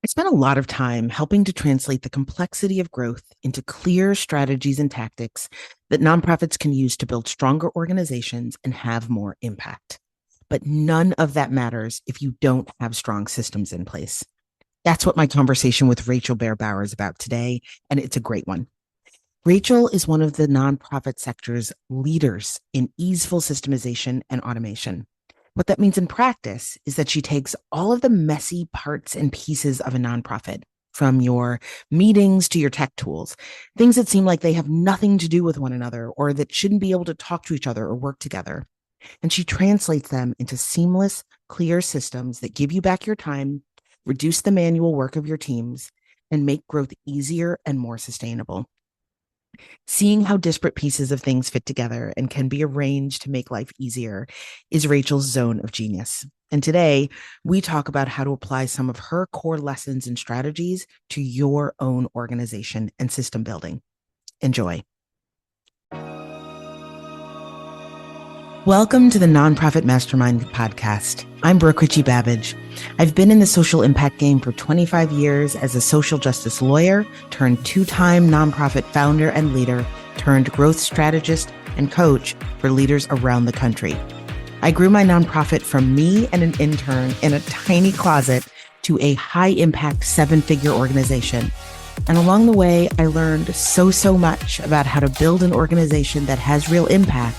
I spent a lot of time helping to translate the complexity of growth into clear strategies and tactics that nonprofits can use to build stronger organizations and have more impact. But none of that matters if you don't have strong systems in place. That's what my conversation with Rachel Bearbower is about today, and it's a great one. Rachel is one of the nonprofit sector's leaders in easeful systemization and automation. What that means in practice is that she takes all of the messy parts and pieces of a nonprofit, from your meetings to your tech tools, things that seem like they have nothing to do with one another or that shouldn't be able to talk to each other or work together. And she translates them into seamless, clear systems that give you back your time, reduce the manual work of your teams, and make growth easier and more sustainable. Seeing how disparate pieces of things fit together and can be arranged to make life easier is Rachel's zone of genius. And today, we talk about how to apply some of her core lessons and strategies to your own organization and system building. Enjoy. Welcome to the Nonprofit Mastermind podcast. I'm Richie-Babbage. I've been in the social impact game for 25 years as a social justice lawyer turned two-time nonprofit founder and leader turned growth strategist and coach for leaders around the country. I grew my nonprofit from me and an intern in a tiny closet to a high-impact seven-figure organization. And along the way, I learned so much about how to build an organization that has real impact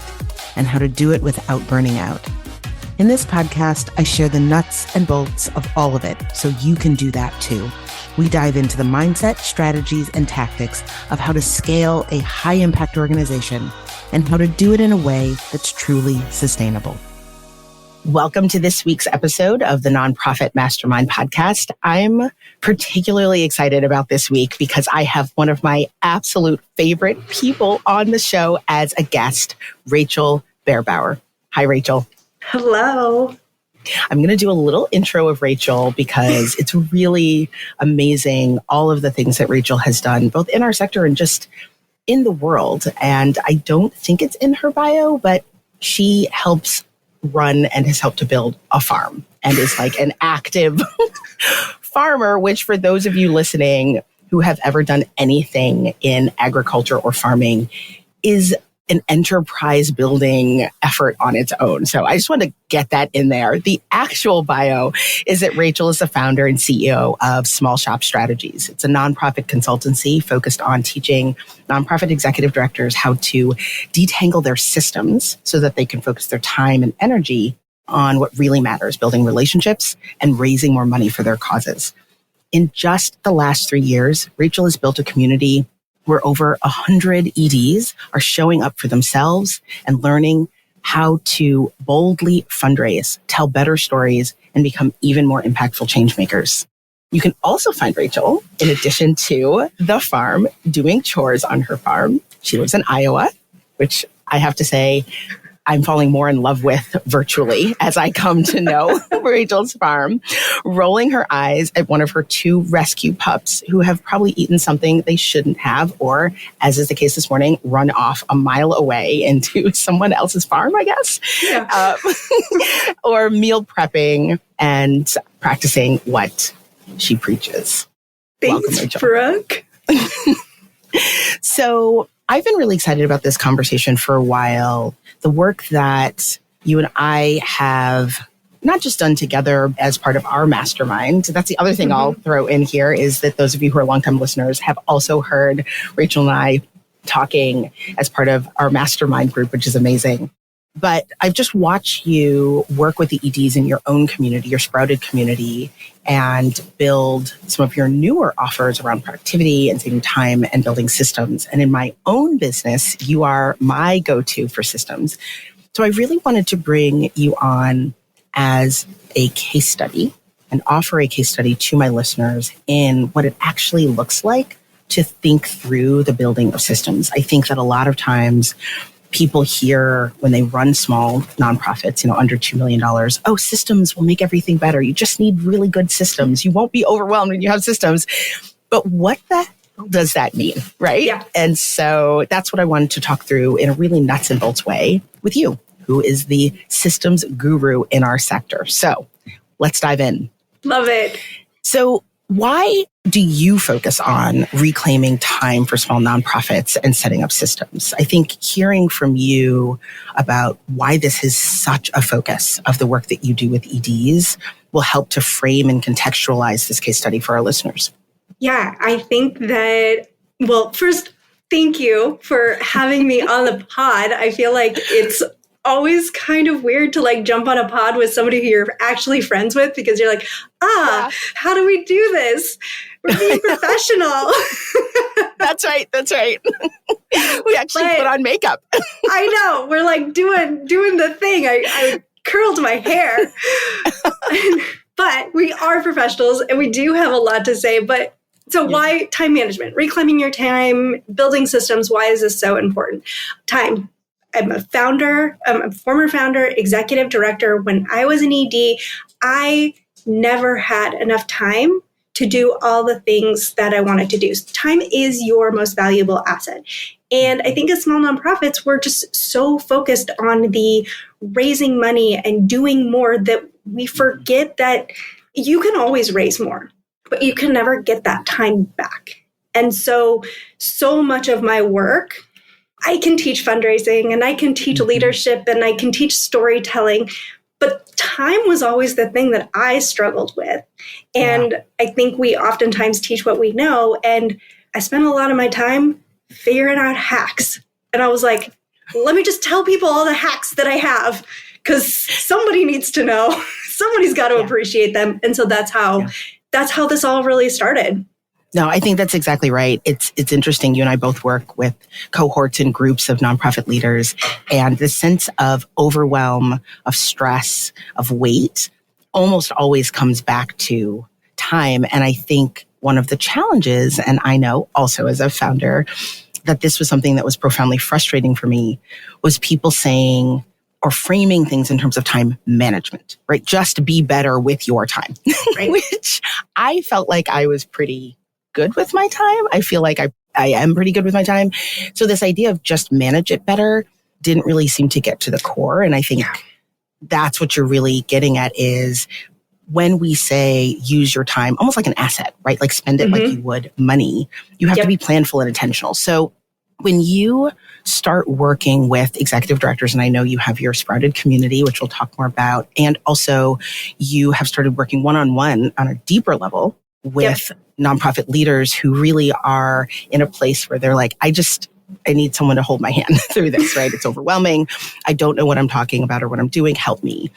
and how to do it without burning out. In this podcast, I share the nuts and bolts of all of it so you can do that too. We dive into the mindset, strategies, and tactics of how to scale a high-impact organization and how to do it in a way that's truly sustainable. Welcome to this week's episode of the Nonprofit Mastermind podcast. I'm particularly excited about this week because I have one of my absolute favorite people on the show as a guest, Rachel Bearbower. Hi, Rachel. Hello. I'm going to do a little intro of Rachel because it's really amazing all of the things that Rachel has done, both in our sector and just in the world. And I don't think it's in her bio, but she helps run and has helped to build a farm and is like an active farmer, which for those of you listening who have ever done anything in agriculture or farming is an enterprise building effort on its own. So I just want to get that in there. The actual bio is that Rachel is the founder and CEO of Small Shop Strategies. It's a nonprofit consultancy focused on teaching nonprofit executive directors how to detangle their systems so that they can focus their time and energy on what really matters, building relationships and raising more money for their causes. In just the last 3 years, Rachel has built a community where over 100 EDs are showing up for themselves and learning how to boldly fundraise, tell better stories, and become even more impactful change makers. You can also find Rachel, in addition to the farm, doing chores on her farm. She lives in Iowa, which I have to say, I'm falling more in love with virtually as I come to know Rachel's farm, rolling her eyes at one of her two rescue pups who have probably eaten something they shouldn't have, or, as is the case this morning, run off a mile away into someone else's farm, I guess. Yeah. Or meal prepping and practicing what she preaches. Thanks, Brooke. So I've been really excited about this conversation for a while. The work that you and I have not just done together as part of our mastermind. That's the other thing I'll throw in here is that those of you who are longtime listeners have also heard Rachel and I talking as part of our mastermind group, which is amazing. But I've just watched you work with the EDs in your own community, your Sprouted community, and build some of your newer offers around productivity and saving time and building systems. And in my own business, you are my go-to for systems. So I really wanted to bring you on as a case study and offer a case study to my listeners in what it actually looks like to think through the building of systems. I think that a lot of times people hear when they run small nonprofits, under $2 million, oh, systems will make everything better. You just need really good systems. You won't be overwhelmed when you have systems. But what does that mean, right? Yeah. And so that's what I wanted to talk through in a really nuts and bolts way with you, who is the systems guru in our sector. So let's dive in. Love it. So Why do you focus on reclaiming time for small nonprofits and setting up systems? I think hearing from you about why this is such a focus of the work that you do with EDs will help to frame and contextualize this case study for our listeners. Yeah, I think that, well, first, thank you for having me on the pod. I feel like it's always kind of weird to like jump on a pod with somebody who you're actually friends with, because you're like, how do we do this? We're being professional. That's right. We actually put on makeup. I know. We're like doing the thing. I curled my hair. But we are professionals and we do have a lot to say. But so why time management, reclaiming your time, building systems? Why is this so important? Time. I'm a former founder, executive director. When I was an ED, I never had enough time to do all the things that I wanted to do. Time is your most valuable asset. And I think as small nonprofits, we're just so focused on the raising money and doing more that we forget that you can always raise more, but you can never get that time back. And so much of my work, I can teach fundraising and I can teach leadership and I can teach storytelling, but time was always the thing that I struggled with. And I think we oftentimes teach what we know. And I spent a lot of my time figuring out hacks. And I was like, let me just tell people all the hacks that I have, because somebody needs to know. Somebody's got to appreciate them. And so that's how this all really started. No, I think that's exactly right. It's interesting. You and I both work with cohorts and groups of nonprofit leaders, and the sense of overwhelm, of stress, of weight almost always comes back to time. And I think one of the challenges, and I know also as a founder, that this was something that was profoundly frustrating for me, was people saying or framing things in terms of time management, right? Just be better with your time, right? Which I felt like I was pretty good with my time. I feel like I am pretty good with my time. So this idea of just manage it better didn't really seem to get to the core. And I think that's what you're really getting at, is when we say use your time almost like an asset, right? Like spend it like you would money. You have to be planful and intentional. So when you start working with executive directors, and I know you have your Sprouted community, which we'll talk more about, and also you have started working one-on-one on a deeper level with nonprofit leaders who really are in a place where they're like, I need someone to hold my hand through this, right? It's overwhelming. I don't know what I'm talking about or what I'm doing. Help me.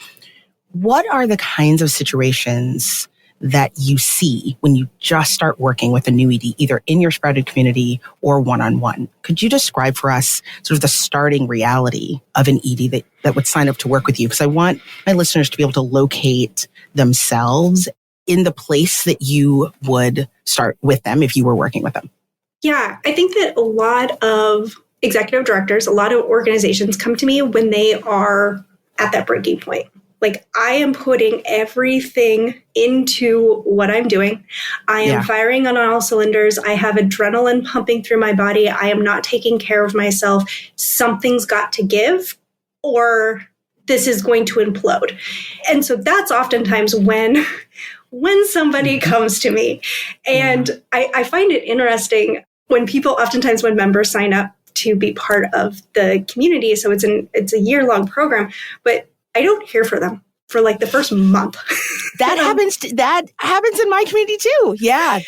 What are the kinds of situations that you see when you just start working with a new ED, either in your Sprouted community or one-on-one? Could you describe for us sort of the starting reality of an ED that would sign up to work with you? Because I want my listeners to be able to locate themselves in the place that you would start with them if you were working with them. Yeah, I think that a lot of executive directors, a lot of organizations come to me when they are at that breaking point. Like, I am putting everything into what I'm doing. I am firing on all cylinders. I have adrenaline pumping through my body. I am not taking care of myself. Something's got to give, or this is going to implode. And so that's oftentimes when somebody comes to me. And I find it interesting when members sign up to be part of the community. So it's a year-long program, but I don't hear from them for like the first month. That happens in my community too. Yeah,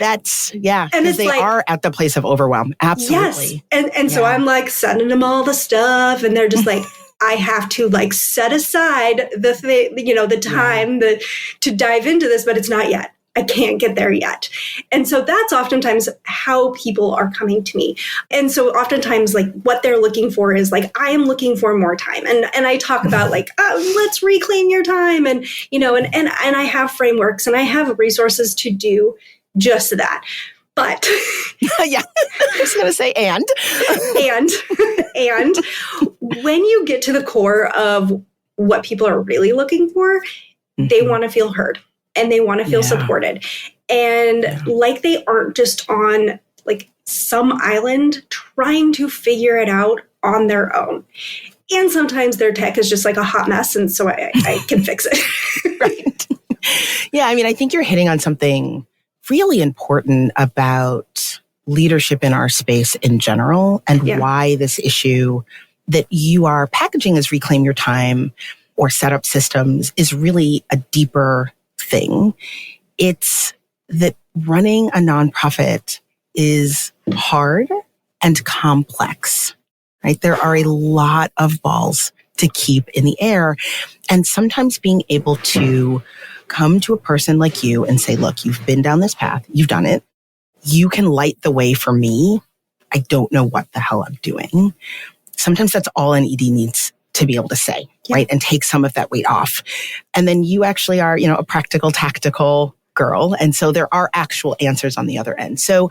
and they are at the place of overwhelm. Absolutely. Yes. And so I'm like sending them all the stuff, and they're just like, I have to like set aside the time to dive into this, but it's not yet. I can't get there yet. And so that's oftentimes how people are coming to me. And so oftentimes like what they're looking for is like, I am looking for more time. And I talk about like, let's reclaim your time. And, and I have frameworks and I have resources to do just that. But I was going to say, and when you get to the core of what people are really looking for, they want to feel heard. And they want to feel supported. And like they aren't just on like some island trying to figure it out on their own. And sometimes their tech is just like a hot mess. And so I can fix it. Right. Yeah. I mean, I think you're hitting on something really important about leadership in our space in general and why this issue that you are packaging as reclaim your time or set up systems is really a deeper thing. It's that running a nonprofit is hard and complex, right? There are a lot of balls to keep in the air. And sometimes being able to come to a person like you and say, look, you've been down this path. You've done it. You can light the way for me. I don't know what the hell I'm doing. Sometimes that's all an ED needs to be able to say, right? And take some of that weight off. And then you actually are, a practical, tactical girl. And so there are actual answers on the other end. So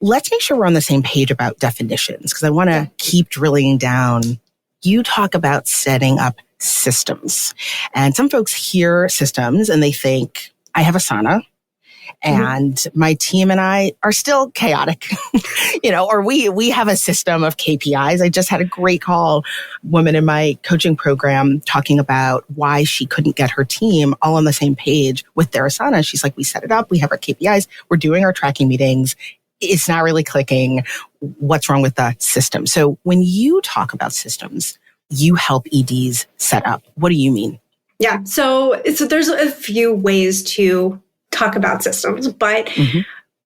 let's make sure we're on the same page about definitions, because I want to keep drilling down. You talk about setting up systems. And some folks hear systems and they think, I have Asana and my team and I are still chaotic, or we have a system of KPIs. I just had a great call, woman in my coaching program talking about why she couldn't get her team all on the same page with their Asana. She's like, we set it up. We have our KPIs. We're doing our tracking meetings. It's not really clicking. What's wrong with the system? So when you talk about systems, you help EDs set up. What do you mean? Yeah. So there's a few ways to talk about systems, but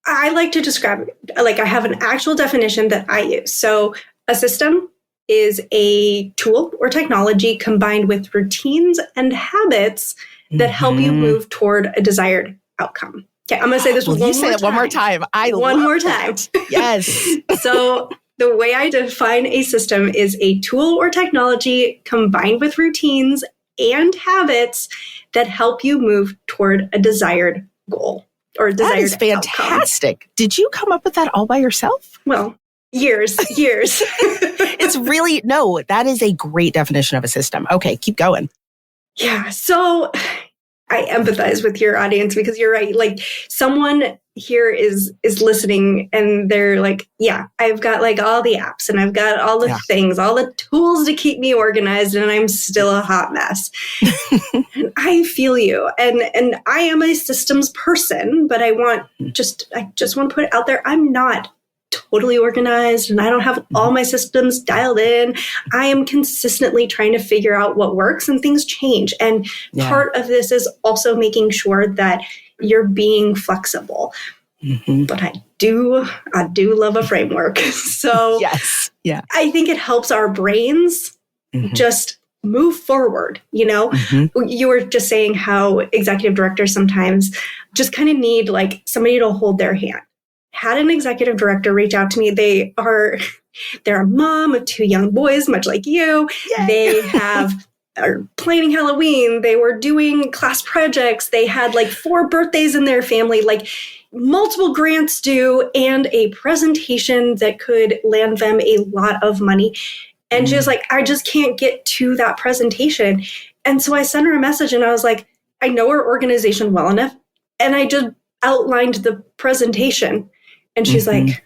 I like to describe, I have an actual definition that I use. So a system is a tool or technology combined with routines and habits that help you move toward a desired outcome. Okay, I'm going to say this one more time. One more time. One more time. Yes. So the way I define a system is a tool or technology combined with routines and habits that help you move toward a desired goal or desired That is fantastic. Outcome. Did you come up with that all by yourself? Well, years. It's really, no, that is a great definition of a system. Okay, keep going. Yeah. So I empathize with your audience because you're right. Like someone here is listening and they're like, yeah, I've got all the apps and I've got all the things, all the tools to keep me organized, and I'm still a hot mess. And I feel you. And I am a systems person, but I just want to put it out there. I'm not totally organized and I don't have all my systems dialed in. I am consistently trying to figure out what works, and things change. And part of this is also making sure that you're being flexible. But I do love a framework. So I think it helps our brains just move forward. You were just saying how executive directors sometimes just kind of need somebody to hold their hand. Had an executive director reach out to me. They're a mom of 2 young boys, much like you. Yay. They are planning Halloween. They were doing class projects. They had 4 birthdays in their family, multiple grants due, and a presentation that could land them a lot of money. And she was like, I just can't get to that presentation. And so I sent her a message and I was like, I know our organization well enough. And I just outlined the presentation. And she's like,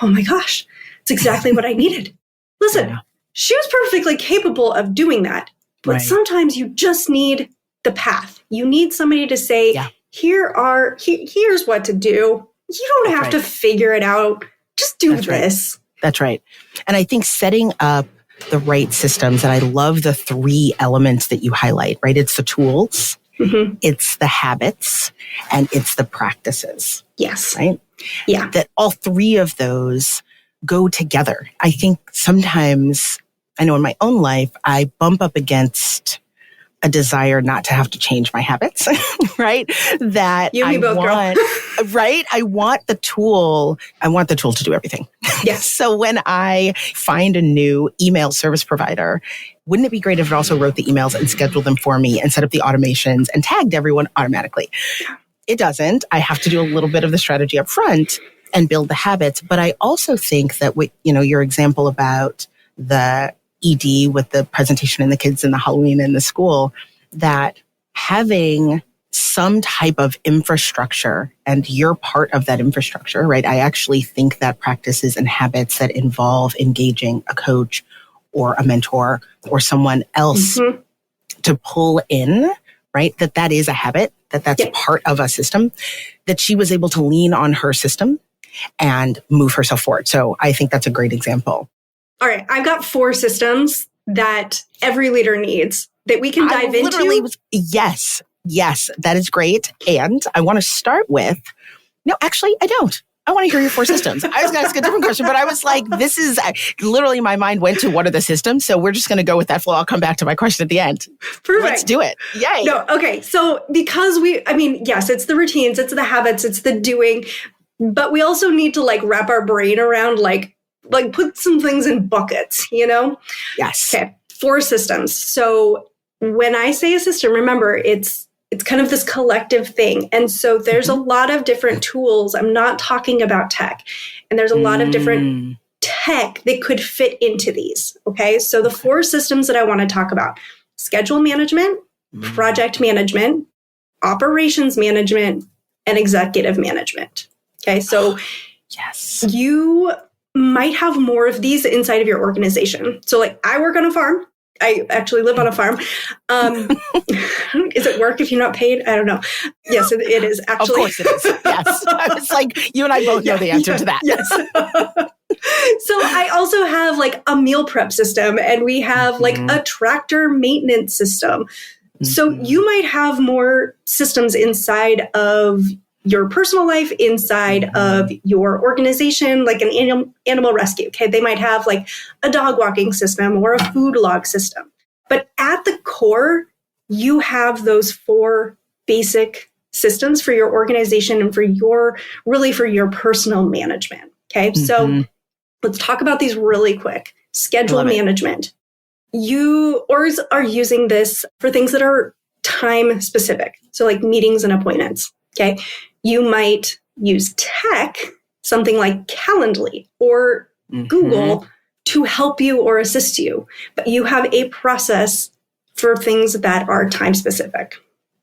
oh my gosh, it's exactly what I needed. Listen, she was perfectly capable of doing that. But sometimes you just need the path. You need somebody to say, here's what to do. You don't have to figure it out. Just do this. That's right. And I think setting up the right systems, and I love the 3 elements that you highlight, right? It's the tools, it's the habits, and it's the practices. Yes. Right? Yeah. That all 3 of those go together. I think sometimes, I know in my own life, I bump up against a desire not to have to change my habits, right? That you and me both, girl. Right? I want the tool to do everything. Yes. So when I find a new email service provider, wouldn't it be great if it also wrote the emails and scheduled them for me and set up the automations and tagged everyone automatically? It doesn't. I have to do a little bit of the strategy up front and build the habits. But I also think that your example about the ED with the presentation and the kids and the Halloween in the school, that having some type of infrastructure, and you're part of that infrastructure, right? I actually think that practices and habits that involve engaging a coach or a mentor or someone else to pull in, right? That is a habit that that's part of a system, that she was able to lean on her system and move herself forward. So I think that's a great example. All right. I've got 4 systems that every leader needs that we can dive into. Yes, that is great. And I want to start with, no, actually, I don't. I want to hear your 4 systems. I was going to ask a different question, but I was like, this is literally my mind went to what are the systems? So we're just going to go with that flow. I'll come back to my question at the end. Perfect. Let's do it. Yay. No, okay. So because yes, it's the routines, it's the habits, it's the doing, but we also need to like wrap our brain around like put some things in buckets, Yes. Okay. 4 systems. So when I say a system, remember it's kind of this collective thing. And so there's a lot of different tools. I'm not talking about tech. And there's a lot of different tech that could fit into these. Okay. So the 4 systems that I want to talk about: schedule management, project management, operations management, and executive management. Okay. So yes, you might have more of these inside of your organization. So like I work on a farm. I actually live on a farm. Is it work if you're not paid? I don't know. Yes, it is actually. Of course it is. Yes. I was like, you and I both know the answer to that. Yes. So I also have like a meal prep system, and we have like a tractor maintenance system. So you might have more systems inside of your personal life, inside of your organization, like an animal rescue. Okay. They might have like a dog walking system or a food log system. But at the core, you have those 4 basic systems for your organization and for your personal management. Okay. So let's talk about these really quick. Schedule management. You are using this for things that are time specific. So like meetings and appointments. Okay. You might use tech, something like Calendly or Google, to help you or assist you. But you have a process for things that are time specific.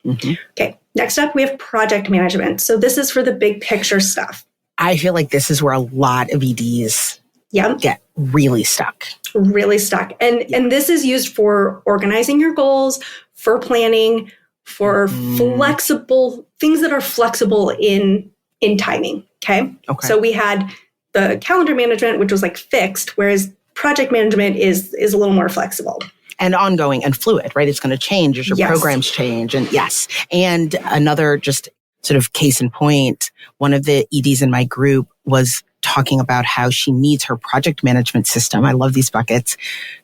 Okay. Next up, we have project management. So this is for the big picture stuff. I feel like this is where a lot of EDs get really stuck. And this is used for organizing your goals, for planning, for flexible things that are flexible in timing. Okay. So we had the calendar management, which was like fixed, whereas project management is a little more flexible. And ongoing and fluid, right? It's going to change as your programs change. And and another just sort of case in point, one of the EDs in my group was talking about how she needs her project management system. I love these buckets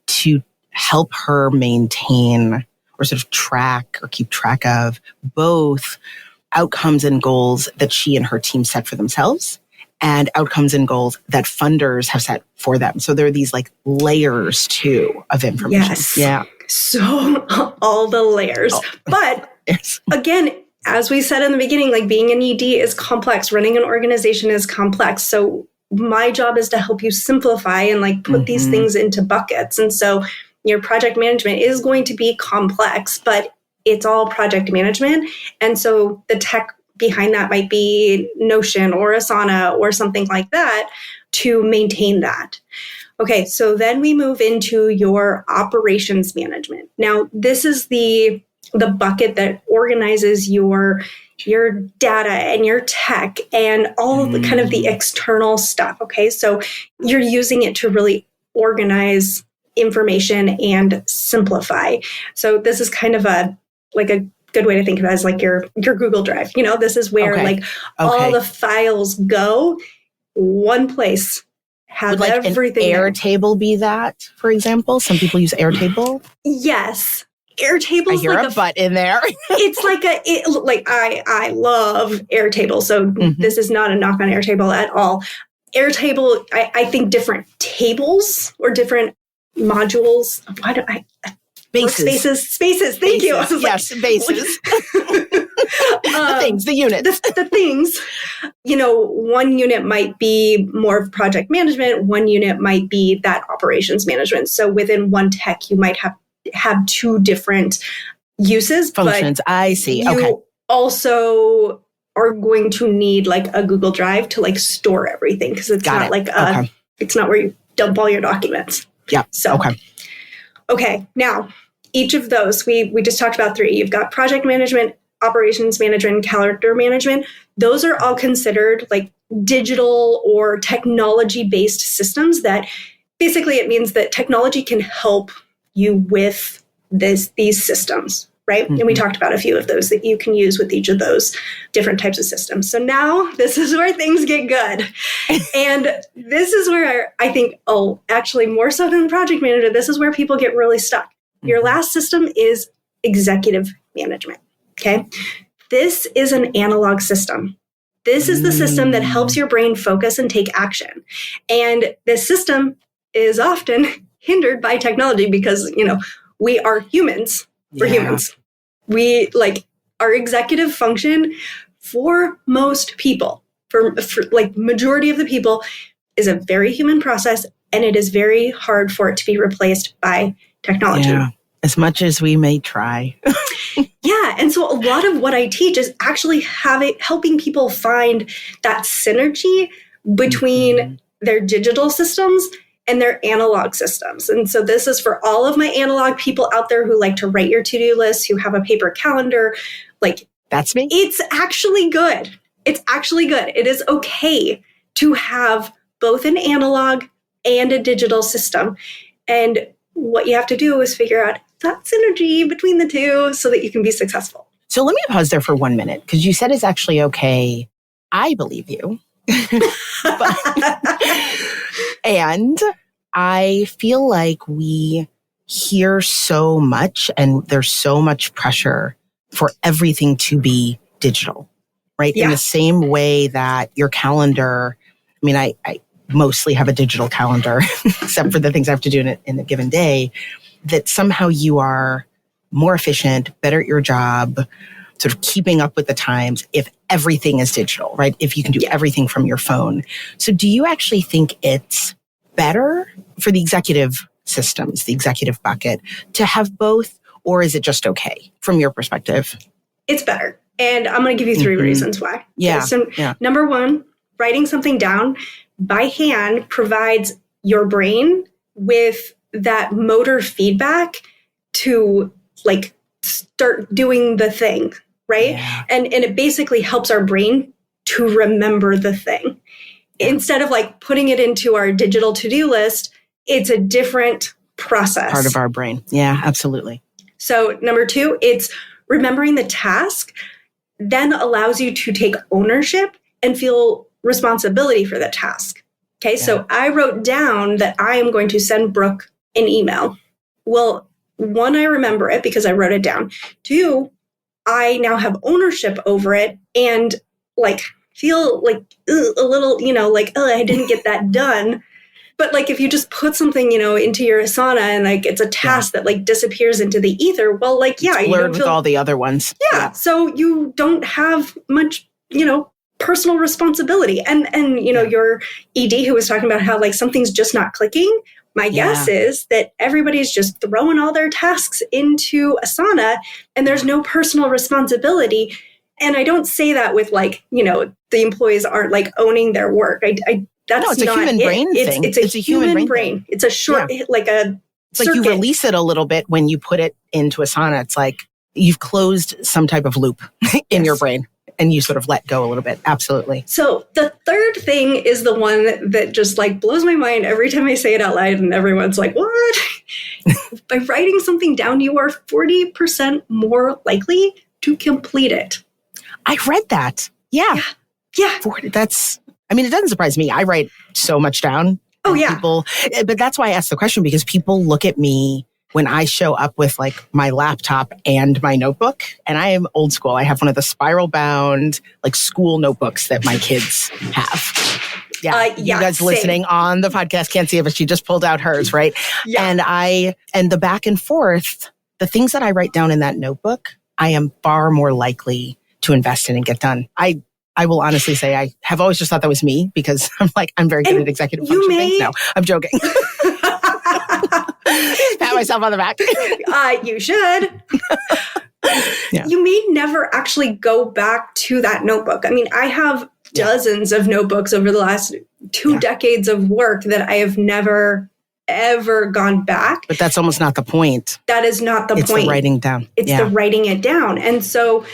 to help her maintain or sort of track or keep track of both outcomes and goals that she and her team set for themselves and outcomes and goals that funders have set for them. So there are these like layers too of information. Yes. Yeah. So all the layers. But again, as we said in the beginning, like being an ED is complex. Running an organization is complex. So my job is to help you simplify and like put these things into buckets. And so your project management is going to be complex, but it's all project management. And so the tech behind that might be Notion or Asana or something like that to maintain that. Okay, so then we move into your operations management. Now, this is the bucket that organizes your data and your tech and all of the kind of the external stuff. Okay, so you're using it to really organize information and simplify. So this is kind of a good way to think of it as like your Google Drive. You know, this is where all the files go one place. Have would like everything. An Airtable be that, for example? Some people use Airtable. Yes. Airtable. I hear like a butt in there. It's like I love Airtable. So this is not a knock on Airtable at all. Airtable, I think different tables or different modules. Why do I? Spaces. Thank you. Yes, bases. The things, the units. The things, one unit might be more of project management. One unit might be that operations management. So within one tech, you might have 2 different uses. Functions. I see. Okay. You also are going to need like a Google Drive to like store everything because it's it's not where you dump all your documents. Yeah. So, okay. Now, each of those, we just talked about 3. You've got project management, operations management, calendar management, those are all considered like digital or technology-based systems that basically it means that technology can help you with these systems, right? Mm-hmm. And we talked about a few of those that you can use with each of those different types of systems. So now this is where things get good. And this is where I think, actually more so than project manager, this is where people get really stuck. Mm-hmm. Your last system is executive management, okay? This is an analog system. This is the system that helps your brain focus and take action. And this system is often hindered by technology because, we are humans. We're humans. We our executive function for most people, for majority of the people, is a very human process, and it is very hard for it to be replaced by technology. Yeah, as much as we may try. Yeah, and so a lot of what I teach is actually helping people find that synergy between their digital systems and their analog systems. And so this is for all of my analog people out there who like to write your to-do list, who have a paper calendar. That's me. It's actually good. It's actually good. It is okay to have both an analog and a digital system. And what you have to do is figure out that synergy between the two so that you can be successful. So let me pause there for 1 minute, because you said it's actually okay. I believe you. And I feel like we hear so much and there's so much pressure for everything to be digital, right? Yeah. In the same way that your calendar, I mostly have a digital calendar, except for the things I have to do in a given day, that somehow you are more efficient, better at your job, sort of keeping up with the times if everything is digital, right? If you can do everything from your phone. So do you actually think it's better for the executive systems, the executive bucket, to have both, or is it just okay from your perspective? It's better. And I'm going to give you 3 reasons why. Yeah. Okay, so number 1, writing something down by hand provides your brain with that motor feedback to start doing the thing, right? Yeah. And it basically helps our brain to remember the thing. Yeah. Instead of putting it into our digital to-do list, it's a different process. Part of our brain. Yeah, absolutely. So number 2, it's remembering the task then allows you to take ownership and feel responsibility for the task. Okay, so I wrote down that I am going to send Brooke an email. Well, 1, I remember it because I wrote it down. 2, I now have ownership over it and feel a little, I didn't get that done. But if you just put something, into your Asana and it's a task that disappears into the ether, well, it's you don't feel with all the other ones. Yeah. So you don't have much, personal responsibility. And your ED who was talking about how something's just not clicking. My guess is that everybody's just throwing all their tasks into Asana and there's no personal responsibility. And I don't say that with the employees aren't owning their work. That's it's a human brain thing. It's a human brain. It's a short, it's circuit. You release it a little bit when you put it into Asana. It's you've closed some type of loop in your brain and you sort of let go a little bit. Absolutely. So the third thing is the one that just blows my mind every time I say it out loud and everyone's like, what? By writing something down, you are 40% more likely to complete it. I read that. Yeah. 40, that's... it doesn't surprise me. I write so much down. Oh, yeah. But that's why I asked the question, because people look at me when I show up with my laptop and my notebook, and I am old school. I have one of the spiral bound, school notebooks that my kids have. Yeah. You guys listening on the podcast can't see it, but she just pulled out hers, right? Yeah. And the back and forth, the things that I write down in that notebook, I am far more likely to invest in and get done. I will honestly say I have always just thought that was me because I'm very good at executive function things. No, I'm joking. Pat myself on the back. You should. You may never actually go back to that notebook. I have dozens of notebooks over the last 2 decades of work that I have never, ever gone back. But that's almost not the point. That is not the point. It's the writing down. It's the writing it down. And so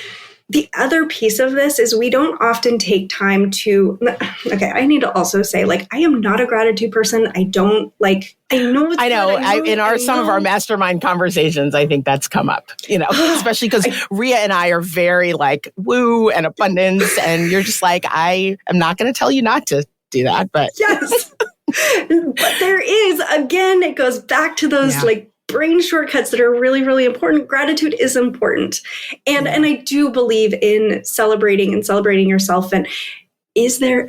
the other piece of this is we don't often take time to, okay, I need to also say, like, I am not a gratitude person. I don't like, I know. I know. Some of our mastermind conversations, I think that's come up, especially because Rhea and I are very like woo and abundance. And you're just like, I am not going to tell you not to do that, but. Yes. But there is, again, it goes back to those like brain shortcuts that are really, really important. Gratitude is important. And I do believe in celebrating yourself. And is there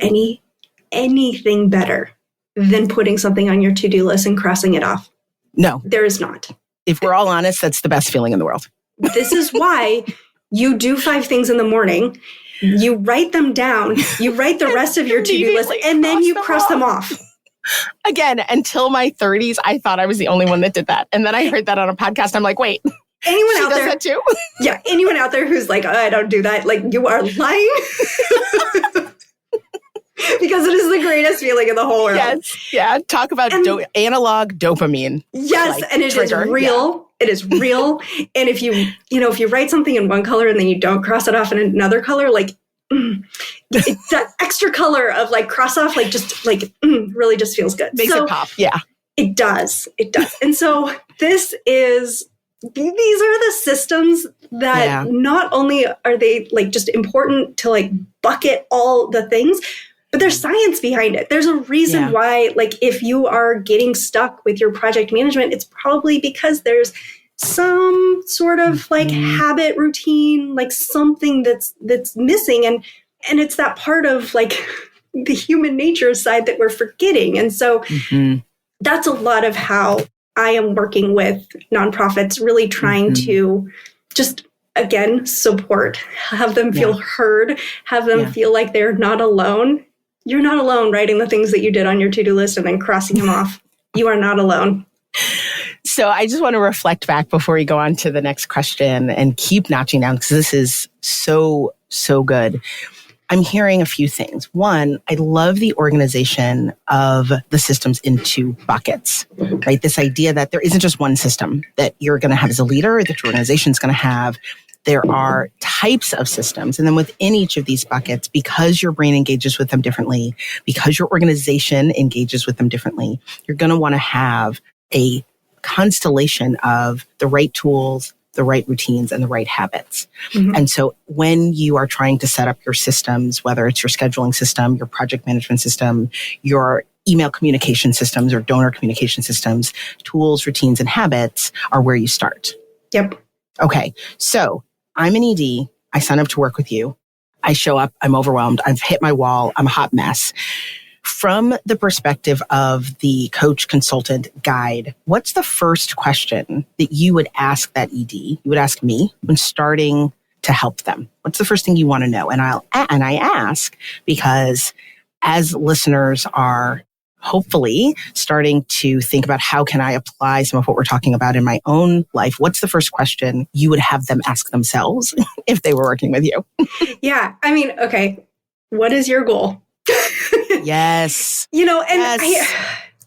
anything better than putting something on your to-do list and crossing it off? No. There is not. If we're all honest, that's the best feeling in the world. This is why you do 5 things in the morning. You write them down. You write the rest of your to-do list, and then you cross them off. Again, until my 30s, I thought I was the only one that did that. And then I heard that on a podcast. I'm like, wait, anyone out there? Does that too? Yeah, anyone out there who's like, oh, I don't do that. Like, you are lying. Because it is the greatest feeling in the whole world. Yes. Yeah. Talk about analog dopamine. Yes. Like, and it is real. Yeah. It is real. And if you write something in one color and then you don't cross it off in another color, like, that extra color of like cross off, like just like really just feels good. Makes it pop. Yeah, it does. It does. And so these are the systems that not only are they like just important to like bucket all the things, but there's science behind it. There's a reason why, like, if you are getting stuck with your project management, it's probably because there's some sort of like habit routine, like something that's missing. And it's that part of like the human nature side that we're forgetting. And so that's a lot of how I am working with nonprofits, really trying to just, again, support, have them feel heard, have them feel like they're not alone. You're not alone writing the things that you did on your to-do list and then crossing them off. You are not alone. So I just want to reflect back before we go on to the next question and keep notching down because this is so, so good. I'm hearing a few things. One, I love the organization of the systems into buckets, right? This idea that there isn't just one system that you're going to have as a leader, that your organization is going to have. There are types of systems. And then within each of these buckets, because your brain engages with them differently, because your organization engages with them differently, you're going to want to have a constellation of the right tools, the right routines, and the right habits. And so when you are trying to set up your systems, whether it's your scheduling system, your project management system, your email communication systems or donor communication systems, tools, routines, and habits are where you start. Yep. Okay. So I'm an ED. I sign up to work with you. I show up. I'm overwhelmed. I've hit my wall. I'm a hot mess. From the perspective of the coach, consultant, guide, what's the first question that you would ask that ED? You would ask me when starting to help them. What's the first thing you want to know? And I ask because as listeners are hopefully starting to think about how can I apply some of what we're talking about in my own life, what's the first question you would have them ask themselves if they were working with you? Yeah. I mean, okay. What is your goal? Yes. And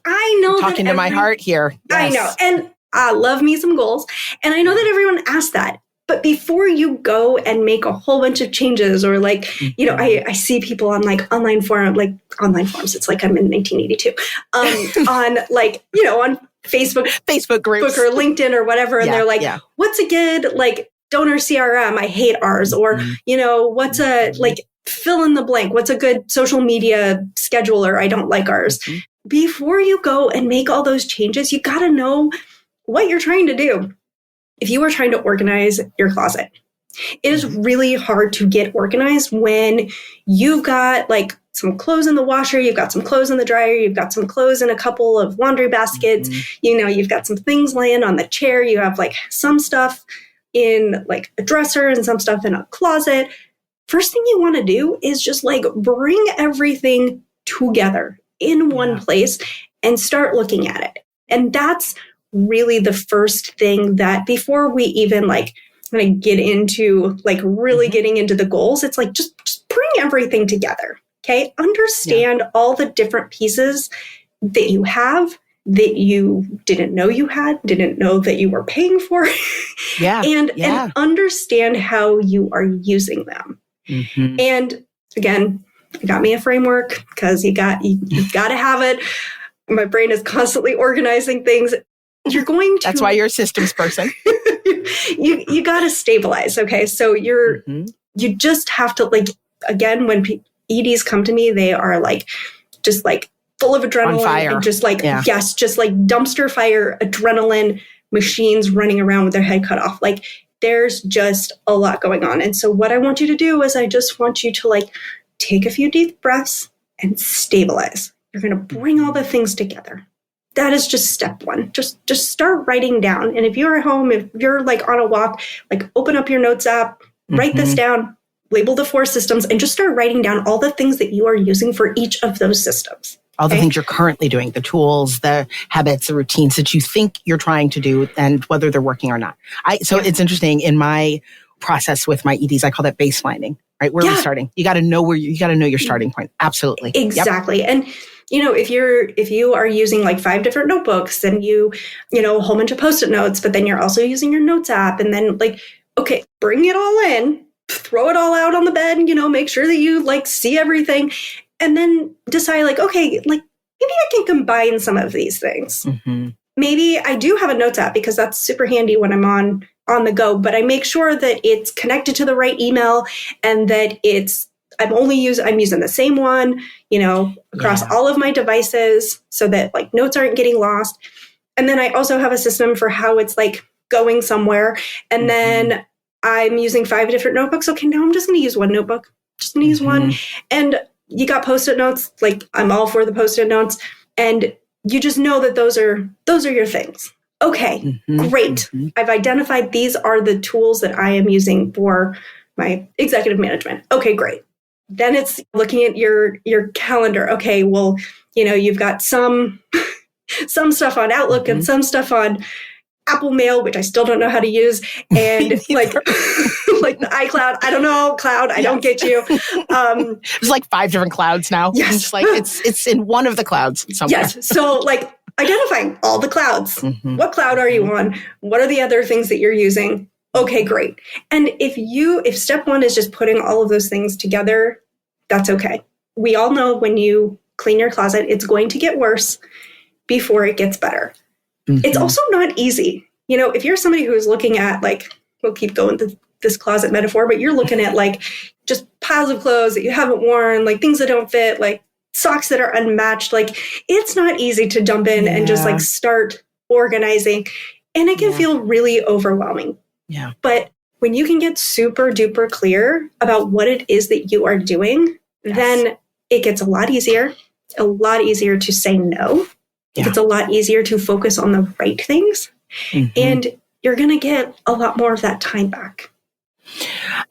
I know talking to my heart here. Yes. I know. And I love me some goals. And I know that everyone asks that. But before you go and make a whole bunch of changes or like, I see people on like online forums, it's like I'm in 1982, on like, on Facebook groups or LinkedIn or whatever. And they're like, what's a good like donor CRM? I hate ours. Or, what's a like, fill in the blank. What's a good social media scheduler? I don't like ours. Before you go and make all those changes, you got to know what you're trying to do. If you are trying to organize your closet, it is really hard to get organized when you've got like some clothes in the washer, you've got some clothes in the dryer, you've got some clothes in a couple of laundry baskets, you've got some things laying on the chair, you have like some stuff in like a dresser and some stuff in a closet. First thing you want to do is just like bring everything together in one place and start looking at it. And that's really the first thing that before we even like kind of get into like really getting into the goals, it's like just bring everything together. Okay. Understand all the different pieces that you have that you didn't know you had, didn't know that you were paying for, and understand how you are using them. Mm-hmm. And again, you got me a framework because you got to have it. My brain is constantly organizing things. You're going to. That's why you're a systems person. you got to stabilize. Okay, so you just have to, like, again, when EDs come to me, they are like just like full of adrenaline, on fire. And just like just like dumpster fire adrenaline machines running around with their head cut off. Like, there's just a lot going on. And so what I want you to do is I just want you to, like, take a few deep breaths and stabilize. You're going to bring all the things together. That is just step one. Just start writing down. And if you're at home, if you're like on a walk, like, open up your notes app, write this down, label the 4 systems, and just start writing down all the things that you are using for each of those systems. All the things you're currently doing, the tools, the habits, the routines that you think you're trying to do, and whether they're working or not. It's interesting. In my process with my EDs, I call that baselining, right? Where are we starting? You got to know you got to know your starting point. Absolutely. Exactly. Yep. And, if you are using like 5 different notebooks and you a whole bunch of Post-it notes, but then you're also using your notes app, and then, like, okay, bring it all in, throw it all out on the bed, make sure that you, like, see everything, and then decide, like, okay, like, maybe I can combine some of these things. Mm-hmm. Maybe I do have a notes app because that's super handy when I'm on the go, but I make sure that it's connected to the right email and that I'm using the same one, across all of my devices so that, like, notes aren't getting lost. And then I also have a system for how it's, like, going somewhere. And then I'm using 5 different notebooks. Okay, now I'm just going to use one notebook. Just going to use one. And you got Post-it notes. Like, I'm all for the Post-it notes. And you just know that those are your things. Okay, great. I've identified these are the tools that I am using for my executive management. Okay, great. Then it's looking at your calendar. Okay, well, you've got some stuff on Outlook and some stuff on Apple Mail, which I still don't know how to use, and like the iCloud. I don't know, cloud. I don't get you. There's like 5 different clouds now. Yes, it's like it's in one of the clouds somewhere. Yes, so, like, identifying all the clouds. What cloud are you on? What are the other things that you're using? Okay, great. And if step 1 is just putting all of those things together, that's okay. We all know when you clean your closet, it's going to get worse before it gets better. It's also not easy. If you're somebody who's looking at, like, we'll keep going to this closet metaphor, but you're looking at, like, just piles of clothes that you haven't worn, like things that don't fit, like socks that are unmatched. Like, it's not easy to jump in and just, like, start organizing. And it can feel really overwhelming. Yeah. But when you can get super duper clear about what it is that you are doing, then it gets a lot easier to say no. Yeah. It's a lot easier to focus on the right things. And you're going to get a lot more of that time back.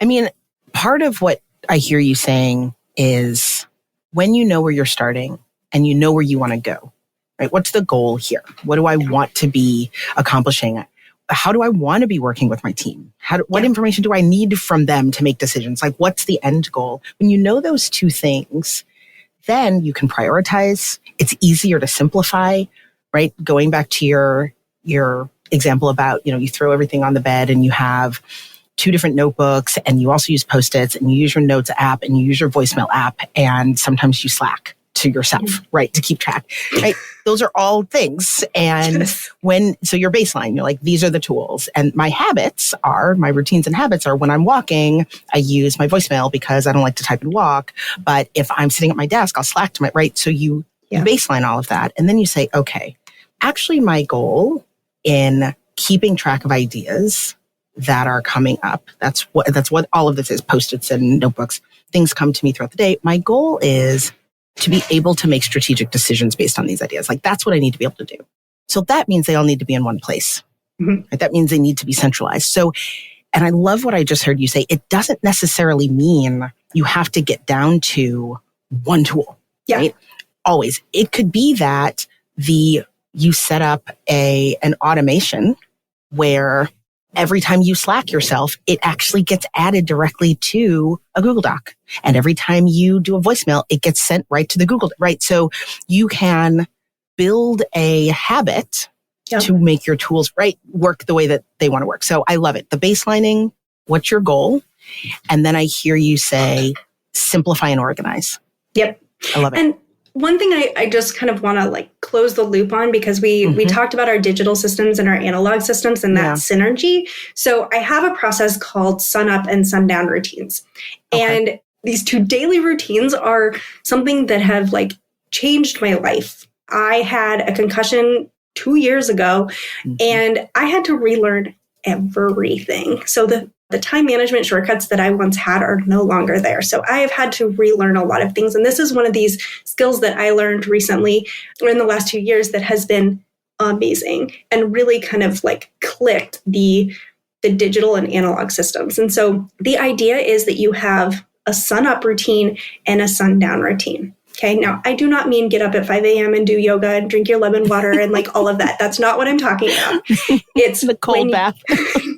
I mean, part of what I hear you saying is when you know where you're starting and you know where you want to go, right? What's the goal here? What do I want to be accomplishing? How do I want to be working with my team? What information do I need from them to make decisions? Like, what's the end goal? When you know those 2 things, then you can prioritize. It's easier to simplify, right? Going back to your example about, you throw everything on the bed and you have 2 different notebooks and you also use Post-its and you use your notes app and you use your voicemail app and sometimes you Slack to yourself, right? To keep track, right? Those are all things. And so your baseline, you're like, these are the tools. And my routines and habits are when I'm walking, I use my voicemail because I don't like to type and walk. But if I'm sitting at my desk, I'll Slack to right? So you baseline all of that. And then you say, okay, actually my goal in keeping track of ideas that are coming up, that's what all of this is, Post-its and notebooks, things come to me throughout the day. My goal is to be able to make strategic decisions based on these ideas. Like, that's what I need to be able to do. So that means they all need to be in one place. Right? That means they need to be centralized. So, and I love what I just heard you say. It doesn't necessarily mean you have to get down to one tool, right? Always. It could be that you set up an automation where every time you Slack yourself, it actually gets added directly to a Google Doc. And every time you do a voicemail, it gets sent right to the Google, right? So you can build a habit to make your tools work the way that they want to work. So I love it. The baselining, what's your goal? And then I hear you say, simplify and organize. Yep. I love it. And one thing I just kind of want to like close the loop on, because we talked about our digital systems and our analog systems and that synergy. So I have a process called sun up and sundown routines. Okay. And these 2 daily routines are something that have like changed my life. I had a concussion 2 years ago and I had to relearn everything. So the time management shortcuts that I once had are no longer there. So I have had to relearn a lot of things. And this is one of these skills that I learned recently or in the last 2 years that has been amazing and really kind of like clicked the digital and analog systems. And so the idea is that you have a sun up routine and a sundown routine. Okay. Now, I do not mean get up at 5 a.m. and do yoga and drink your lemon water and like all of that. That's not what I'm talking about. It's the cold bath.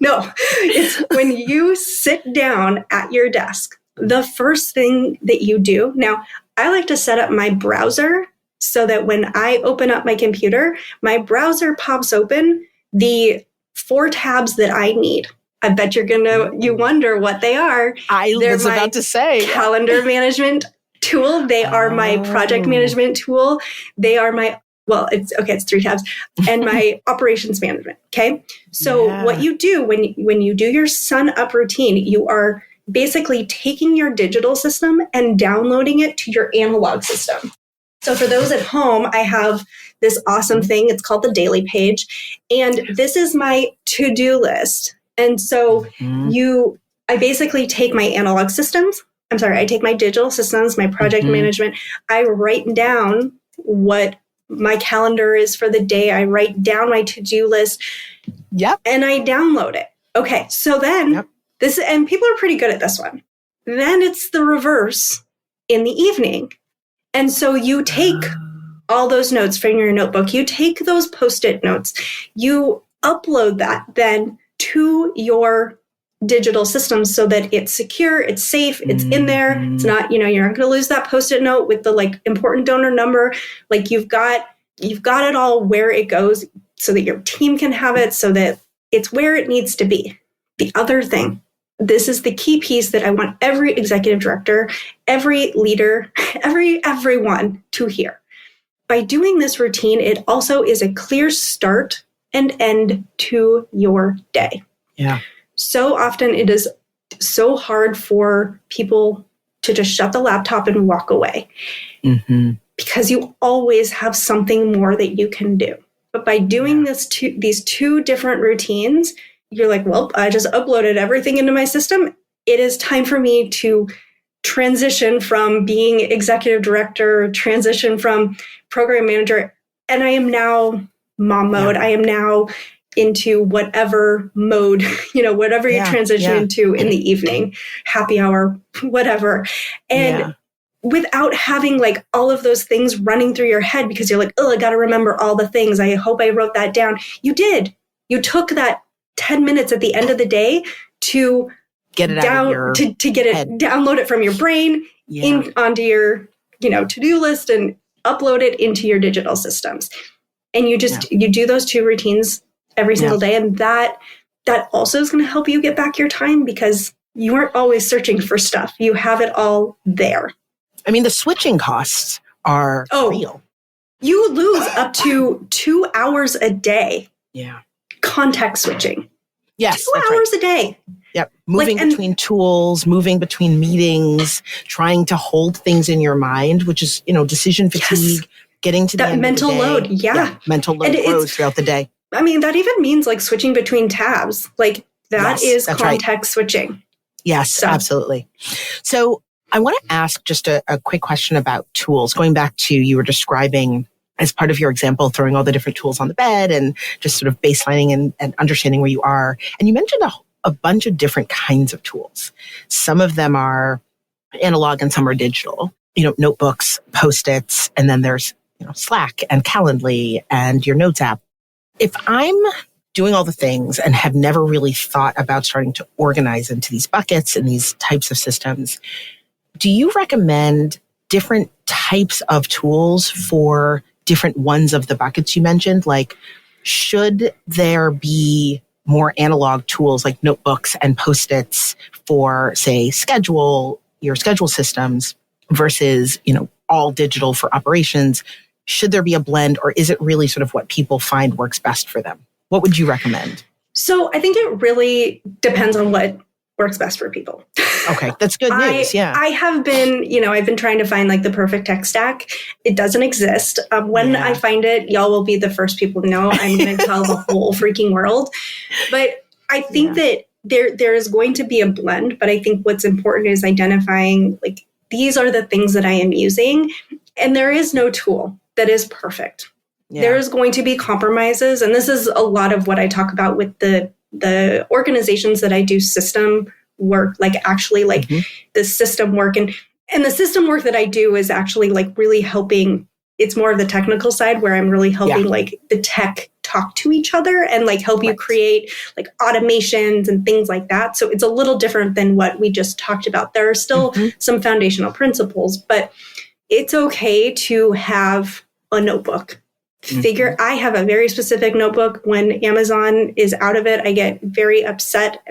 No, it's when you sit down at your desk, the first thing that you do. Now, I like to set up my browser so that when I open up my computer, my browser pops open the 4 tabs that I need. I bet you wonder what they are. They're was about to say. Calendar management tool. They are my project management tool. They are my, it's 3 tabs, and my operations management. Okay. So what you do when you do your sun up routine, you are basically taking your digital system and downloading it to your analog system. So for those at home, I have this awesome thing. It's called the daily page. And this is my to-do list. And so I basically take my analog systems. I take my digital systems, my project management. I write down what my calendar is for the day. I write down my to-do list. Yep. And I download it. Okay. So then and people are pretty good at this one. Then it's the reverse in the evening. And so you take all those notes from your notebook, you take those Post-it notes, you upload that then to your digital systems so that it's secure, it's safe, it's in there. It's not, you're not going to lose that Post-it note with the like important donor number. Like you've got it all where it goes so that your team can have it, so that it's where it needs to be. The other thing, this is the key piece that I want every executive director, every leader, everyone to hear. By doing this routine, it also is a clear start and end to your day. Yeah. So often it is so hard for people to just shut the laptop and walk away because you always have something more that you can do. But by doing these 2 different routines, you're like, well, I just uploaded everything into my system. It is time for me to transition from being executive director, transition from program manager, and I am now mom mode. I am now into whatever mode, whatever you transition into in the evening, happy hour, whatever. And without having like all of those things running through your head because you're like, oh, I got to remember all the things. I hope I wrote that down. You did. You took that 10 minutes at the end of the day to get it out of your to get it, download it from your brain onto your, to-do list and upload it into your digital systems. And you just, you do those 2 routines every single day. And that also is going to help you get back your time because you aren't always searching for stuff. You have it all there. I mean, the switching costs are real. You lose up to 2 hours a day. Yeah. Context switching. Yes. 2 hours a day. Yep. Moving between tools, moving between meetings, trying to hold things in your mind, which is, decision fatigue, getting to the end mental of the day. Load. Yeah. Mental load grows throughout the day. I mean, that even means like switching between tabs. Like that is context switching. Yes, absolutely. So I want to ask just a quick question about tools. Going back to, you were describing as part of your example, throwing all the different tools on the bed and just sort of baselining and understanding where you are. And you mentioned a bunch of different kinds of tools. Some of them are analog and some are digital, notebooks, Post-its, and then there's, Slack and Calendly and your notes app. If I'm doing all the things and have never really thought about starting to organize into these buckets and these types of systems, do you recommend different types of tools for different ones of the buckets you mentioned, like, should there be more analog tools like notebooks and Post-its for, say, your schedule systems versus, all digital for operations? Should there be a blend, or is it really sort of what people find works best for them? What would you recommend? So I think it really depends on what works best for people. Okay, that's good news. Yeah. I have been, I've been trying to find like the perfect tech stack. It doesn't exist. When I find it, y'all will be the first people to know. I'm going to tell the whole freaking world. But I think that there is going to be a blend. But I think what's important is identifying, like, these are the things that I am using. And there is no tool that is perfect. Yeah. There is going to be compromises. And this is a lot of what I talk about with the organizations that I do system work, like actually like the system work. And the system work that I do is actually like really helping. It's more of the technical side where I'm really helping like the tech talk to each other and like help you create like automations and things like that. So it's a little different than what we just talked about. There are still some foundational principles, but it's okay to have a notebook. I have a very specific notebook. When Amazon is out of it, I get very upset.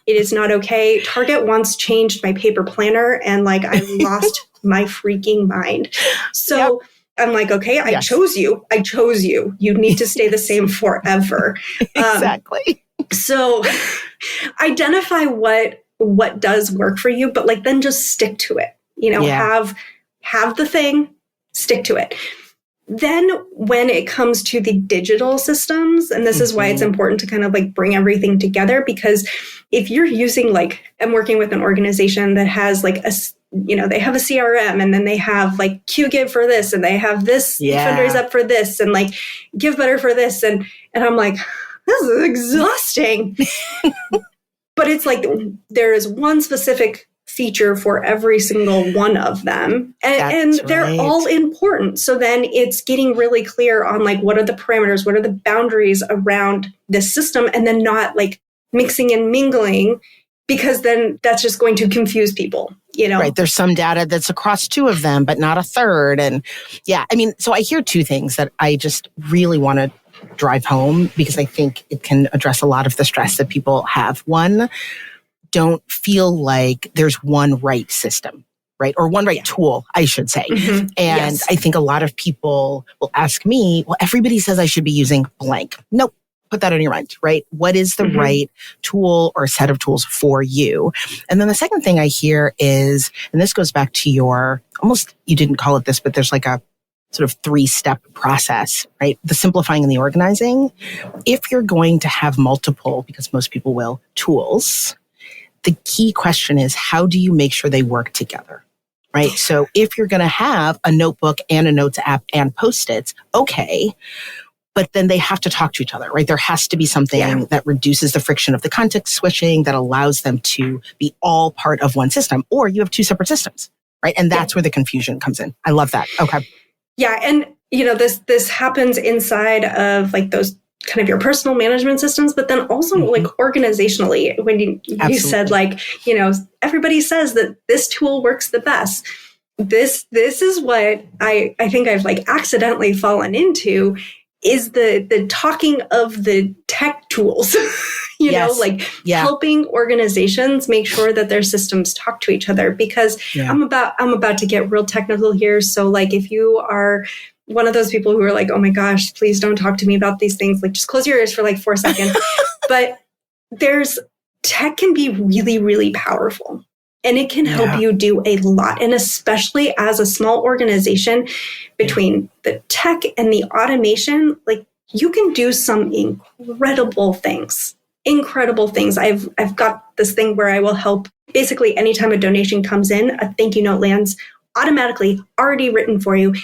It is not okay. Target once changed my paper planner and like I lost my freaking mind. So I'm like, okay, I chose you. You need to stay the same forever. Exactly. So identify what does work for you, but like then just stick to it. Have the thing, stick to it. Then when it comes to the digital systems, and this is why it's important to kind of like bring everything together, because if you're using like, I'm working with an organization that has like they have a CRM and then they have like QGive for this and they have this fundraise up for this and like Give Better for this. And I'm like, this is exhausting. But it's like, there is one specific feature for every single one of them. And they're all important. So then it's getting really clear on like, what are the parameters? What are the boundaries around this system? And then not like mixing and mingling, because then that's just going to confuse people, Right. There's some data that's across two of them, but not a third. And so I hear two things that I just really want to drive home because I think it can address a lot of the stress that people have. One, don't feel like there's one right system, right? Or one right tool, I should say. And I think a lot of people will ask me, well, everybody says I should be using blank. Nope. Put that in your mind, right? What is the right tool or set of tools for you? And then the second thing I hear is, and this goes back to your, almost, you didn't call it this, but there's like a sort of 3-step process, right? The simplifying and the organizing. If you're going to have multiple, because most people will, tools, the key question is, how do you make sure they work together, right? So if you're going to have a notebook and a notes app and Post-its, okay, but then they have to talk to each other, right? There has to be something that reduces the friction of the context switching that allows them to be all part of one system, or you have two separate systems, right? And that's where the confusion comes in. I love that. Okay. Yeah. And, this happens inside of like those kind of your personal management systems, but then also like organizationally, when you said like, everybody says that this tool works the best. This is what I think I've like accidentally fallen into, is the talking of the tech tools, helping organizations make sure that their systems talk to each other, because I'm about to get real technical here. So like, if you are one of those people who are like, oh my gosh, please don't talk to me about these things, like just close your ears for like 4 seconds. But tech can be really, really powerful. And it can help you do a lot. And especially as a small organization, between the tech and the automation, like you can do some incredible things. I've got this thing where I will help basically anytime a donation comes in, a thank you note lands automatically already written for you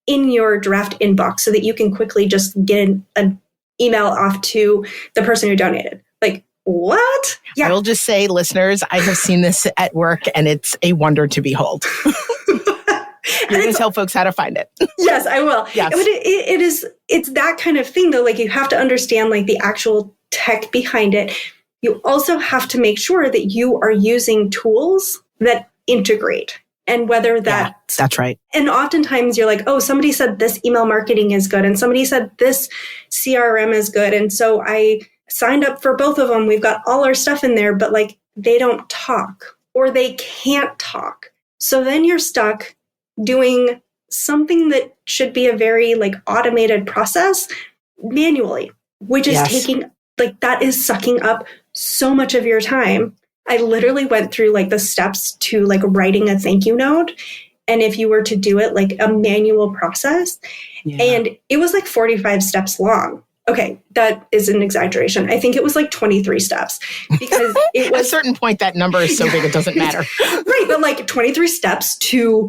in your draft inbox so that you can quickly just get an email off to the person who donated. Like, what? I will just say, listeners, I have seen this at work and it's a wonder to behold. You're going to tell folks how to find it. Yes, I will. Yes. But it's that kind of thing though. Like you have to understand like the actual tech behind it. You also have to make sure that you are using tools that integrate. And whether that's right. And oftentimes you're like, oh, somebody said this email marketing is good. And somebody said this CRM is good. And so I signed up for both of them. We've got all our stuff in there, but like they don't talk or they can't talk. So then you're stuck doing something that should be a very like automated process manually, which is taking like that is sucking up so much of your time. I literally went through like the steps to like writing a thank you note. And if you were to do it like a manual process, and it was like 45 steps long. Okay, that is an exaggeration. I think it was like 23 steps because it was at a certain point that number is so big it doesn't matter. Right, but like 23 steps to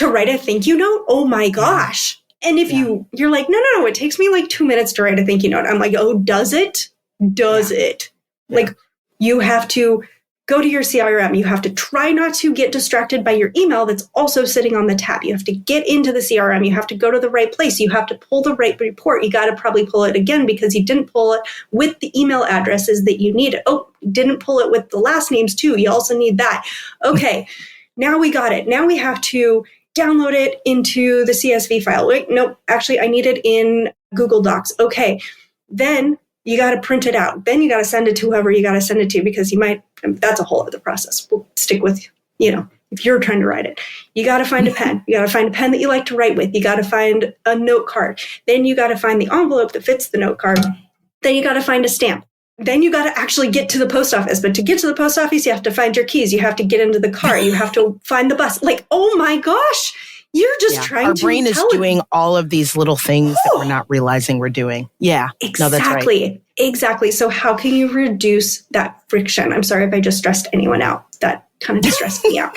write a thank you note. Oh my gosh. And if you're like, no, it takes me like 2 minutes to write a thank you note. I'm like, oh, does it? Does it? Like you have to go to your CRM. You have to try not to get distracted by your email that's also sitting on the tab. You have to get into the CRM. You have to go to the right place. You have to pull the right report. You got to probably pull it again because you didn't pull it with the email addresses that you needed. Oh, you didn't pull it with the last names too. You also need that. Okay, now we got it. Now we have to download it into the CSV file. Wait, nope, actually I need it in Google Docs. Okay, then you got to print it out. Then you got to send it to whoever you got to send it to because that's a whole other process. We'll stick with, if you're trying to write it, you got to find a pen. You got to find a pen that you like to write with. You got to find a note card. Then you got to find the envelope that fits the note card. Then you got to find a stamp. Then you got to actually get to the post office. But to get to the post office, you have to find your keys. You have to get into the car. You have to find the bus. Like, oh my gosh. You're just trying Our to... Our brain is doing all of these little things that we're not realizing we're doing. Yeah. Exactly. No, that's right. Exactly. So how can you reduce that friction? I'm sorry if I just stressed anyone out. That kind of distressed me out.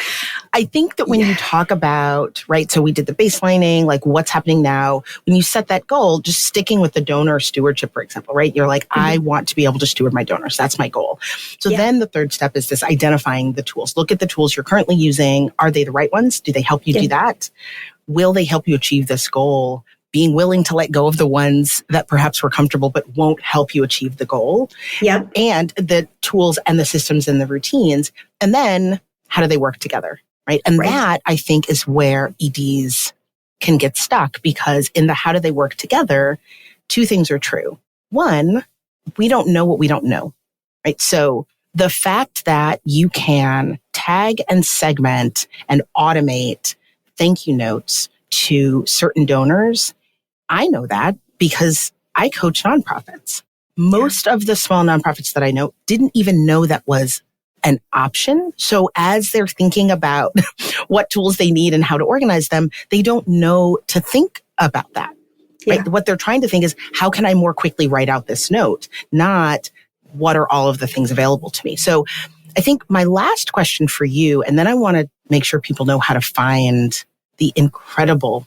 I think that when you talk about, right, so we did the baselining, like what's happening now, when you set that goal, just sticking with the donor stewardship, for example, right? You're like, I want to be able to steward my donors. That's my goal. So then the third step is this identifying the tools. Look at the tools you're currently using. Are they the right ones? Do they help you do that? Will they help you achieve this goal? Being willing to let go of the ones that perhaps were comfortable but won't help you achieve the goal. Yep. And the tools and the systems and the routines. And then how do they work together? Right. And that I think is where EDs can get stuck because in the how do they work together, two things are true. One, we don't know what we don't know. Right. So the fact that you can tag and segment and automate thank you notes to certain donors, I know that because I coach nonprofits. Most of the small nonprofits that I know didn't even know that was an option. So as they're thinking about what tools they need and how to organize them, they don't know to think about that. Right? What they're trying to think is, how can I more quickly write out this note? Not what are all of the things available to me? So I think my last question for you, and then I want to make sure people know how to find the incredible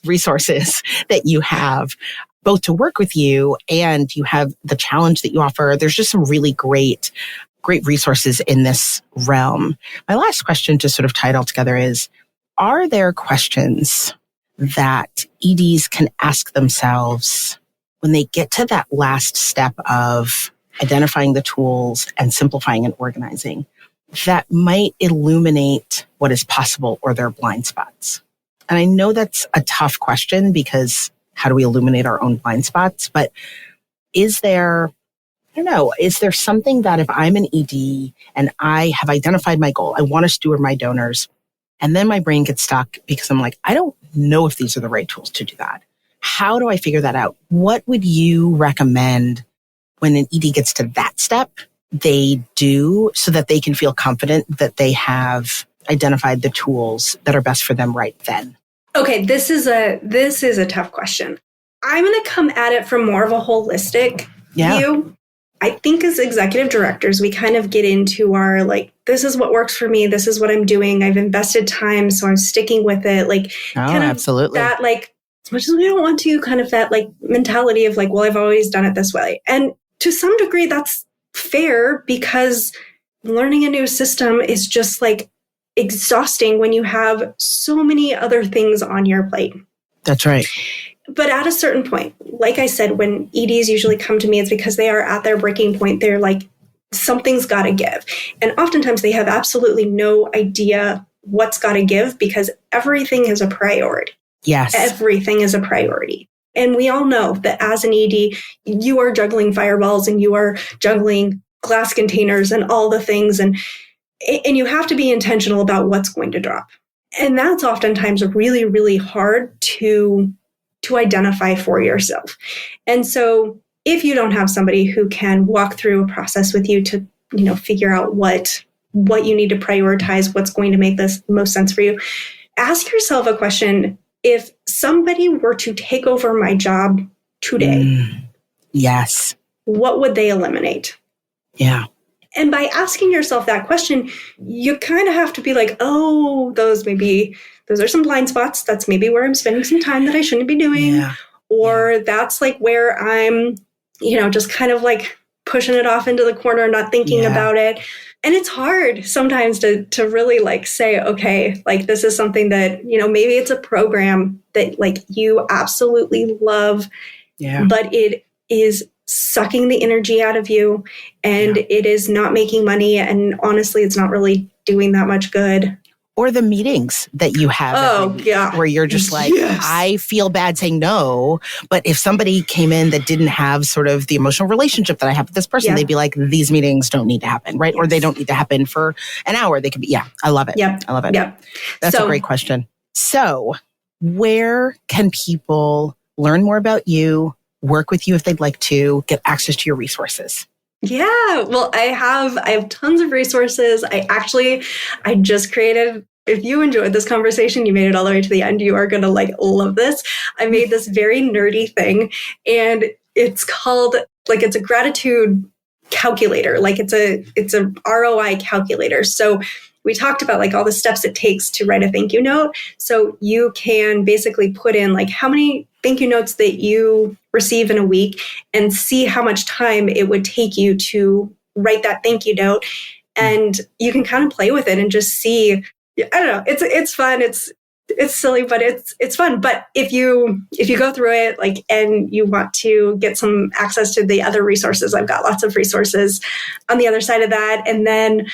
resources that you have, both to work with you and you have the challenge that you offer. There's just some really great resources in this realm. My last question to sort of tie it all together is, are there questions that EDs can ask themselves when they get to that last step of identifying the tools and simplifying and organizing that might illuminate what is possible or their blind spots? And I know that's a tough question because how do we illuminate our own blind spots? But is there something that if I'm an ED and I have identified my goal, I want to steward my donors, and then my brain gets stuck because I'm like, I don't know if these are the right tools to do that. How do I figure that out? What would you recommend when an ED gets to that step they do so that they can feel confident that they have identified the tools that are best for them right then? Okay, this is a tough question. I'm going to come at it from more of a holistic view. I think as executive directors, we kind of get into our, like, this is what works for me. This is what I'm doing. I've invested time, so I'm sticking with it. Like, kind of absolutely. That, like, as much as we don't want to, kind of that, like, mentality of, like, well, I've always done it this way. And to some degree, that's fair because learning a new system is just, like, exhausting when you have so many other things on your plate. That's right. But at a certain point, like I said, when EDs usually come to me, it's because they are at their breaking point. They're like, something's got to give. And oftentimes they have absolutely no idea what's got to give, because everything is a priority. Yes. Everything is a priority. And we all know that as an ED, you are juggling fireballs and you are juggling glass containers and all the things. And you have to be intentional about what's going to drop. And that's oftentimes really, really hard to identify for yourself. And so if you don't have somebody who can walk through a process with you to, figure out what you need to prioritize, what's going to make this most sense for you, ask yourself a question. If somebody were to take over my job today, yes, what would they eliminate? Yeah. And by asking yourself that question, you kind of have to be like, oh, those are some blind spots. That's maybe where I'm spending some time that I shouldn't be doing. Yeah. Or that's like where I'm, just kind of like pushing it off into the corner, not thinking about it. And it's hard sometimes to really like say, okay, like this is something that, maybe it's a program that like you absolutely love, but it is sucking the energy out of you and it is not making money. And honestly, it's not really doing that much good. Or the meetings that you have where you're just like, I feel bad saying no. But if somebody came in that didn't have sort of the emotional relationship that I have with this person, they'd be like, these meetings don't need to happen, right? Or they don't need to happen for an hour. They could be, I love it. I love it. That's a great question. So where can people learn more about you, work with you if they'd like to, get access to your resources? Yeah, well, I have tons of resources. I just created, if you enjoyed this conversation, you made it all the way to the end, you are going to like love this. I made this very nerdy thing and it's called, like, it's a gratitude calculator. Like it's a ROI calculator. So we talked about like all the steps it takes to write a thank you note. So you can basically put in like how many thank you notes that you receive in a week and see how much time it would take you to write that thank you note. And you can kind of play with it and just see, I don't know, it's fun. It's silly, but it's fun. But if you go through it like, and you want to get some access to the other resources, I've got lots of resources on the other side of that. And then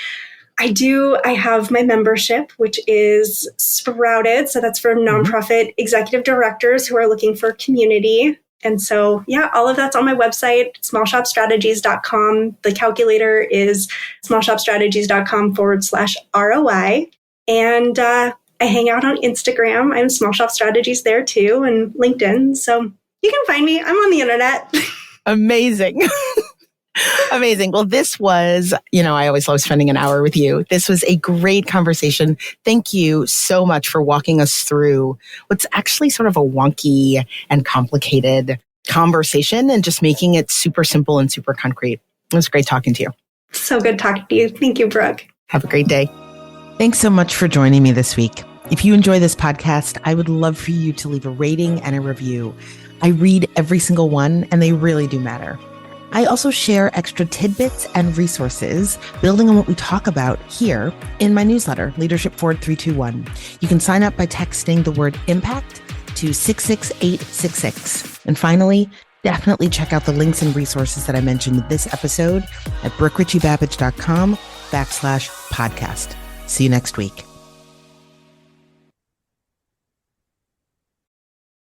I have my membership, which is Sprouted. So that's for nonprofit executive directors who are looking for community. And so, all of that's on my website, smallshopstrategies.com. The calculator is smallshopstrategies.com/ROI. And I hang out on Instagram. I'm Small Shop Strategies there too, and LinkedIn. So you can find me. I'm on the internet. Amazing. Amazing. Well, this was, I always love spending an hour with you. This was a great conversation. Thank you so much for walking us through what's actually sort of a wonky and complicated conversation and just making it super simple and super concrete. It was great talking to you. So good talking to you. Thank you, Brooke. Have a great day. Thanks so much for joining me this week. If you enjoy this podcast, I would love for you to leave a rating and a review. I read every single one, and they really do matter. I also share extra tidbits and resources building on what we talk about here in my newsletter, Leadership Forward 321. You can sign up by texting the word impact to 66866. And finally, definitely check out the links and resources that I mentioned in this episode at BrookeRichie-Babbage.com/podcast. See you next week.